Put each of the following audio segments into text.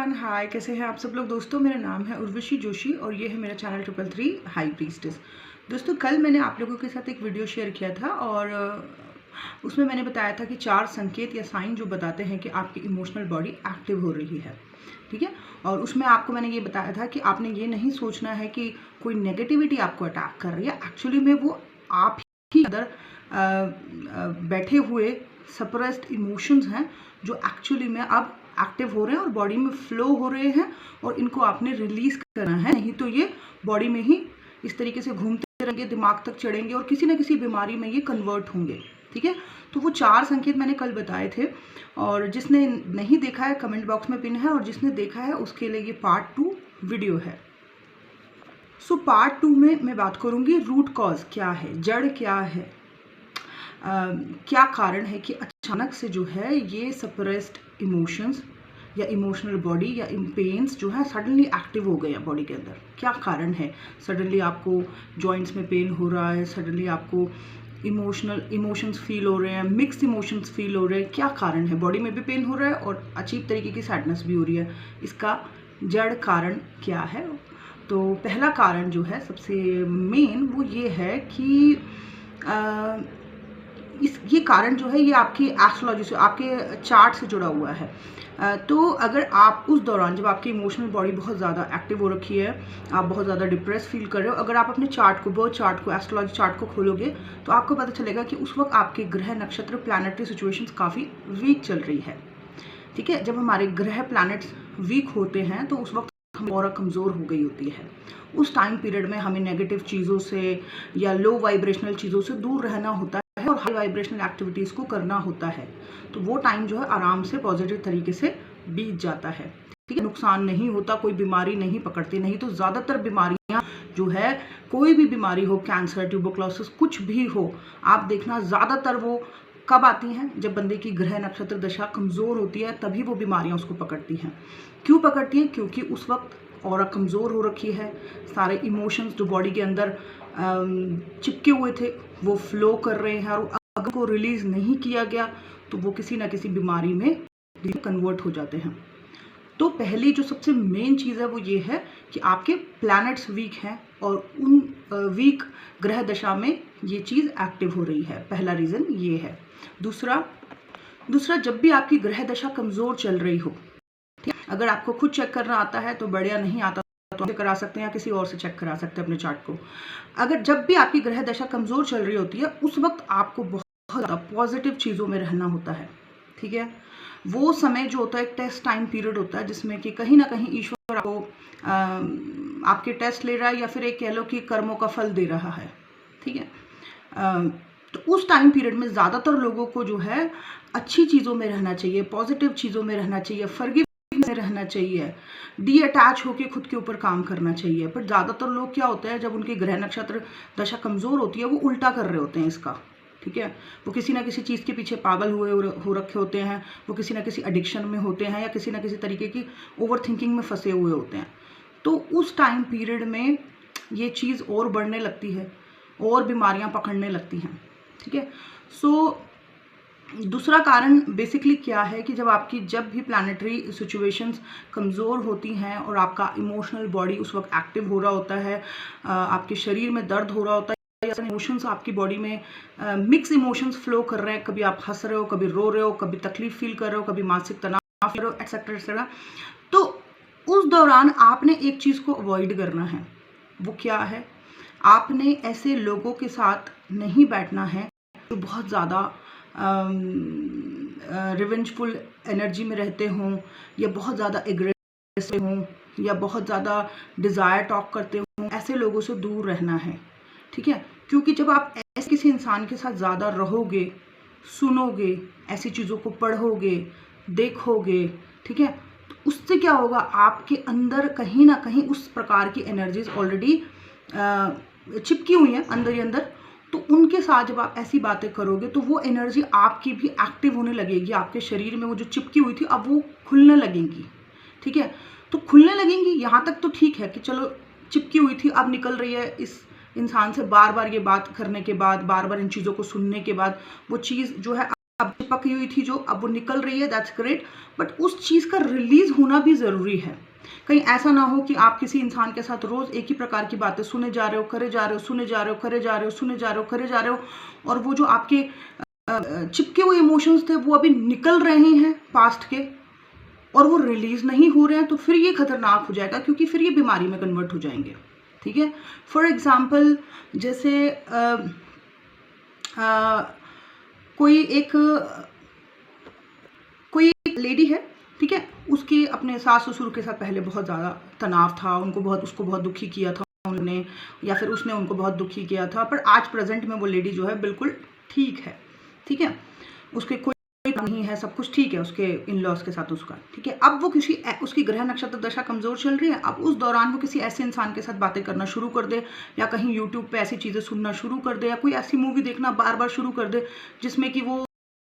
Everyone, हाय, कैसे हैं आप सब लोग। दोस्तों, मेरा नाम है उर्वशी जोशी और ये है मेरा चैनल 333 हाई प्रीस्टेस। दोस्तों, कल मैंने आप लोगों के साथ एक वीडियो शेयर किया था और उसमें मैंने बताया था कि 4 संकेत या साइन जो बताते हैं कि आपकी इमोशनल बॉडी एक्टिव हो रही है। ठीक है। और उसमें आपको मैंने ये बताया था कि आपने ये नहीं सोचना है कि कोई नेगेटिविटी आपको अटैक कर रही है। एक्चुअली में वो आप ही अंदर बैठे हुए सप्रेस्ड इमोशंस हैं जो एक्चुअली में अब एक्टिव हो रहे हैं और बॉडी में फ्लो हो रहे हैं और इनको आपने रिलीज करना है, नहीं तो ये बॉडी में ही इस तरीके से घूमते रहेंगे, दिमाग तक चढ़ेंगे और किसी ना किसी बीमारी में ये कन्वर्ट होंगे। ठीक है। तो वो 4 संकेत मैंने कल बताए थे और जिसने नहीं देखा है कमेंट बॉक्स में पिन है और जिसने देखा है उसके लिए ये पार्ट 2 वीडियो है। सो पार्ट 2 में मैं बात करूंगी रूट कॉज क्या है, जड़ क्या है, क्या कारण है कि अचानक से जो है ये सप्रेस्ड इमोशंस या इमोशनल बॉडी या पेन्स जो है सडनली एक्टिव हो गए हैं बॉडी के अंदर। क्या कारण है, सडनली आपको जॉइंट्स में पेन हो रहा है, सडनली आपको इमोशंस फील हो रहे हैं, मिक्स्ड इमोशंस फील हो रहे हैं। क्या कारण है, बॉडी में भी पेन हो रहा है और अजीब तरीके की सैडनेस भी हो रही है। इसका जड़ कारण क्या है? तो पहला कारण जो है सबसे मेन वो ये है कि ये कारण जो है ये आपकी एस्ट्रोलॉजी से, आपके चार्ट से जुड़ा हुआ है। तो अगर आप उस दौरान जब आपकी इमोशनल बॉडी बहुत ज़्यादा एक्टिव हो रखी है, आप बहुत ज़्यादा डिप्रेस फील कर रहे हो, अगर आप अपने चार्ट को, बर्थ चार्ट को, एस्ट्रोलॉजी चार्ट को खोलोगे तो आपको पता चलेगा कि उस वक्त आपके ग्रह, नक्षत्र, प्लैनेटरी सिचुएशंस काफ़ी वीक चल रही है। ठीक है। जब हमारे ग्रह प्लैनेट्स वीक होते हैं तो उस वक्त हम और कमज़ोर हो गई होती है। उस टाइम पीरियड में हमें नेगेटिव चीज़ों से या लो वाइब्रेशनल चीज़ों से दूर रहना होता है और हाई वाइब्रेशनल एक्टिविटीज़ को करना होता है। तो वो टाइम जो है आराम से पॉजिटिव तरीके से बीत जाता है। ठीक है। नुकसान नहीं होता, कोई बीमारी नहीं पकड़ती। नहीं तो ज़्यादातर बीमारियां जो है, कोई भी बीमारी हो, कैंसर, ट्यूबरक्लोसिस, कुछ भी हो, आप देखना ज़्यादातर वो कब आती हैं, जब बंदे की ग्रह नक्षत्र दशा कमज़ोर होती है, तभी वो बीमारियां उसको पकड़ती हैं। क्यों पकड़ती हैं? क्योंकि उस वक्त ऑरा कमज़ोर हो रखी है, सारे इमोशंस जो बॉडी के अंदर चिपके हुए थे वो फ्लो कर रहे हैं और अगर को रिलीज नहीं किया गया तो वो किसी ना किसी बीमारी में कन्वर्ट हो जाते हैं। तो पहली जो सबसे मेन चीज़ है वो ये है कि आपके प्लैनेट्स वीक हैं और उन वीक ग्रह दशा में ये चीज़ एक्टिव हो रही है। पहला रीज़न ये है। दूसरा जब भी आपकी ग्रह दशा कमज़ोर चल रही हो, ठीक, अगर आपको खुद चेक करना आता है तो बढ़िया, नहीं आता तो करा सकते हैं या किसी और से चेक करा सकते हैं अपने चार्ट को। अगर जब भी आपकी ग्रह दशा कमज़ोर चल रही होती है उस वक्त आपको बहुत ज़्यादा पॉजिटिव चीज़ों में रहना होता है। ठीक है। वो समय जो होता है एक टेस्ट टाइम पीरियड होता है जिसमें कि कहीं ना कहीं ईश्वर आपको आपके टेस्ट ले रहा है या फिर एक कह लो कि कर्मों का फल दे रहा है। ठीक है। तो उस टाइम पीरियड में ज़्यादातर लोगों को जो है अच्छी चीज़ों में रहना चाहिए, पॉजिटिव चीज़ों में रहना चाहिए, फॉरगिव में रहना चाहिए, डी अटैच होकर खुद के ऊपर काम करना चाहिए। पर ज़्यादातर लोग क्या होते हैं, जब उनकी ग्रह नक्षत्र दशा कमज़ोर होती है वो उल्टा कर रहे होते हैं इसका। ठीक है। वो किसी ना किसी चीज़ के पीछे पागल हो रखे होते हैं, वो किसी ना किसी एडिक्शन में होते हैं या किसी ना किसी तरीके की ओवर थिंकिंग में फंसे हुए होते हैं। तो उस टाइम पीरियड में ये चीज़ और बढ़ने लगती है और बीमारियां पकड़ने लगती हैं। ठीक है। सो दूसरा कारण बेसिकली क्या है कि जब भी प्लैनेटरी सिचुएशंस कमज़ोर होती हैं और आपका इमोशनल बॉडी उस वक्त एक्टिव हो रहा होता है, आपके शरीर में दर्द हो रहा होता है, इमोशंस आपकी बॉडी में मिक्स इमोशंस फ्लो कर रहे हैं, कभी आप हंस रहे हो, कभी रो रहे हो, कभी तकलीफ फील कर रहे हो, कभी मानसिक तनाव फील कर रहे हो, एक्सेट्रा एक्सेट्रा। तो उस दौरान आपने एक चीज़ को अवॉइड करना है। वो क्या है? आपने ऐसे लोगों के साथ नहीं बैठना है जो बहुत ज़्यादा रिवेंजफुल एनर्जी में रहते हों या बहुत ज़्यादा एग्रेसिव हों या बहुत ज़्यादा डिज़ायर टॉक करते हों। ऐसे लोगों से दूर रहना है। ठीक है। क्योंकि जब आप ऐसे किसी इंसान के साथ ज़्यादा रहोगे, सुनोगे, ऐसी चीज़ों को पढ़ोगे, देखोगे, ठीक है, तो उससे क्या होगा, आपके अंदर कहीं ना कहीं उस प्रकार की एनर्जीज ऑलरेडी चिपकी हुई हैं अंदर ही अंदर। तो उनके साथ जब आप ऐसी बातें करोगे तो वो एनर्जी आपकी भी एक्टिव होने लगेगी। आपके शरीर में वो जो चिपकी हुई थी अब वो खुलने लगेंगी। ठीक है। तो खुलने लगेंगी, यहाँ तक तो ठीक है कि चलो चिपकी हुई थी अब निकल रही है। इस इंसान से बार बार ये बात करने के बाद, बार बार इन चीज़ों को सुनने के बाद वो चीज़ जो है अब चिपकी हुई थी जो, अब वो निकल रही है, दैट्स ग्रेट, बट उस चीज़ का रिलीज होना भी ज़रूरी है। कहीं ऐसा ना हो कि आप किसी इंसान के साथ रोज़ एक ही प्रकार की बातें सुने जा रहे हो, करे जा रहे हो, सुने जा रहे हो, करे जा रहे हो, सुने जा रहे हो, करे जा रहे हो, और वो जो आपके चिपके हुए इमोशंस थे वो अभी निकल रहे हैं पास्ट के, और वो रिलीज नहीं हो रहे हैं, तो फिर ये खतरनाक हो जाएगा, क्योंकि फिर ये बीमारी में कन्वर्ट हो जाएंगे। ठीक है, फॉर एग्जाम्पल जैसे कोई एक लेडी है, ठीक है, उसकी अपने सास ससुर के साथ पहले बहुत ज़्यादा तनाव था, उसको बहुत दुखी किया था उन्होंने, या फिर उसने उनको बहुत दुखी किया था, पर आज प्रेजेंट में वो लेडी जो है बिल्कुल ठीक है। ठीक है, उसके कोई नहीं है, सब कुछ ठीक है उसके इन लॉज के साथ उसका। ठीक है, अब वो उसकी ग्रह नक्षत्र दशा कमज़ोर चल रही है, अब उस दौरान वो किसी ऐसे इंसान के साथ बातें करना शुरू कर दे, या कहीं यूट्यूब पे ऐसी चीज़ें सुनना शुरू कर दे, या कोई ऐसी मूवी देखना बार बार शुरू कर दे जिसमें कि वो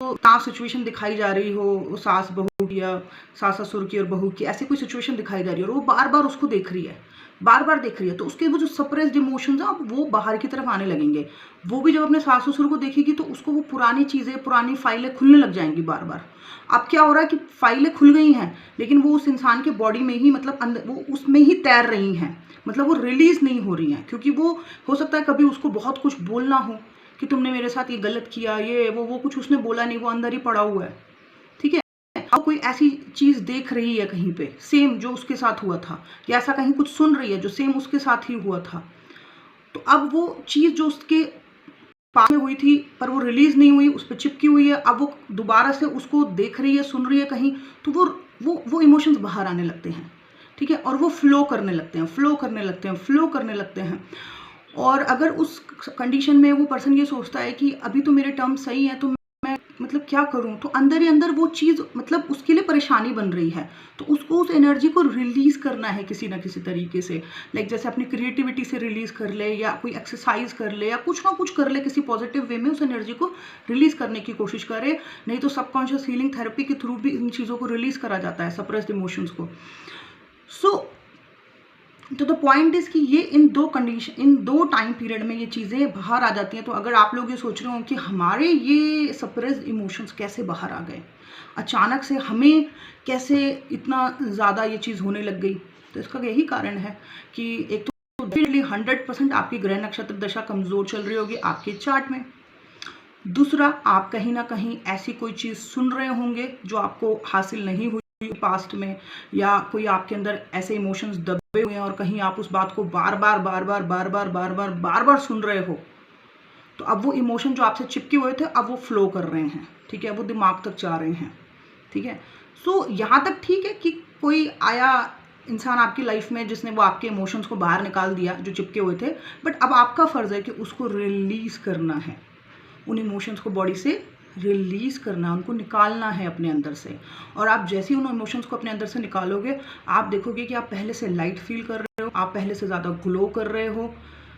तनाव सिचुएशन दिखाई जा रही हो, सास बहू की या सास ससुर की और बहू की, ऐसी कोई सिचुएशन दिखाई जा रही है और वो बार बार उसको देख रही है, बार बार देख रही है, तो उसके वो जो सप्रेस्ड इमोशंस हैं अब वो बाहर की तरफ आने लगेंगे। वो भी जब अपने सास ससुर को देखेगी तो उसको वो पुरानी चीज़ें, पुरानी फाइलें खुलने लग जाएंगी बार बार। अब क्या हो रहा है कि फाइलें खुल गई हैं, लेकिन वो उस इंसान के बॉडी में ही, मतलब अंदर वो उसमें ही तैर रही हैं, मतलब वो रिलीज नहीं हो रही हैं, क्योंकि वो हो सकता है कभी उसको बहुत कुछ बोलना हो कि तुमने मेरे साथ ये गलत किया, ये वो कुछ उसने बोला नहीं, वो अंदर ही पड़ा हुआ है। ठीक है, अब कोई ऐसी चीज़ देख रही है कहीं पे सेम जो उसके साथ हुआ था, या ऐसा कहीं कुछ सुन रही है जो सेम उसके साथ ही हुआ था, तो अब वो चीज़ जो उसके पास में हुई थी पर वो रिलीज नहीं हुई, उस पर चिपकी हुई है, अब वो दोबारा से उसको देख रही है, सुन रही है कहीं, तो वो इमोशंस बाहर आने लगते हैं। ठीक है, और वो फ्लो करने लगते हैं, फ्लो करने लगते हैं, फ्लो करने लगते हैं। और अगर उस कंडीशन में वो पर्सन ये सोचता है कि अभी तो मेरे टर्म्स सही हैं, तो मैं मतलब क्या करूं, तो अंदर ही अंदर वो चीज़ मतलब उसके लिए परेशानी बन रही है, तो उसको उस एनर्जी को रिलीज़ करना है किसी ना किसी तरीके से, लाइक जैसे अपनी क्रिएटिविटी से रिलीज़ कर ले, या कोई एक्सरसाइज कर ले, या कुछ ना कुछ कर ले, किसी पॉजिटिव वे में उस एनर्जी को रिलीज़ करने की कोशिश करे। नहीं तो सबकॉन्शियस हीलिंग थेरेपी के थ्रू भी इन चीज़ों को रिलीज़ करा जाता है, सप्रेस्ड इमोशंस को। तो द पॉइंट इज कि ये इन दो टाइम पीरियड में ये चीज़ें बाहर आ जाती हैं। तो अगर आप लोग ये सोच रहे हो कि हमारे ये सप्रेस्ड इमोशंस कैसे बाहर आ गए, अचानक से हमें कैसे इतना ज़्यादा ये चीज़ होने लग गई, तो इसका यही कारण है कि एक तो डेफिनेटली 100% आपकी ग्रह नक्षत्र दशा कमज़ोर चल रही होगी आपके चार्ट में। दूसरा, आप कहीं ना कहीं ऐसी कोई चीज़ सुन रहे होंगे जो आपको हासिल नहीं हुई पास्ट में, या कोई आपके अंदर ऐसे इमोशंस दबे हुए हैं और कहीं आप उस बात को बार बार सुन रहे हो, तो अब वो इमोशन जो आपसे चिपके हुए थे अब वो फ्लो कर रहे हैं। ठीक है, वो दिमाग तक जा रहे हैं। ठीक है, सो यहाँ तक ठीक है कि कोई आया इंसान आपकी लाइफ में जिसने वो आपके इमोशंस को बाहर निकाल दिया जो चिपके हुए थे, बट अब आपका फ़र्ज़ है कि उसको रिलीज़ करना है, उन इमोशंस को बॉडी से रिलीज़ करना, उनको निकालना है अपने अंदर से। और आप जैसे ही उन इमोशंस को अपने अंदर से निकालोगे, आप देखोगे कि आप पहले से लाइट फील कर रहे हो, आप पहले से ज़्यादा ग्लो कर रहे हो,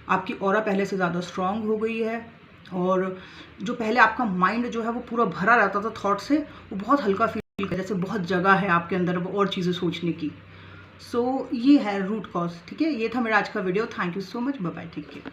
आपकी ऑरा पहले से ज़्यादा स्ट्रांग हो गई है, और जो पहले आपका माइंड जो है वो पूरा भरा रहता था थॉट से, वो बहुत हल्का फील कर, जैसे बहुत जगह है आपके अंदर और चीज़ें सोचने की। सो ये है रूट कॉज। ठीक है, ये था मेरा आज का video. Thank you so much, bye bye, take care.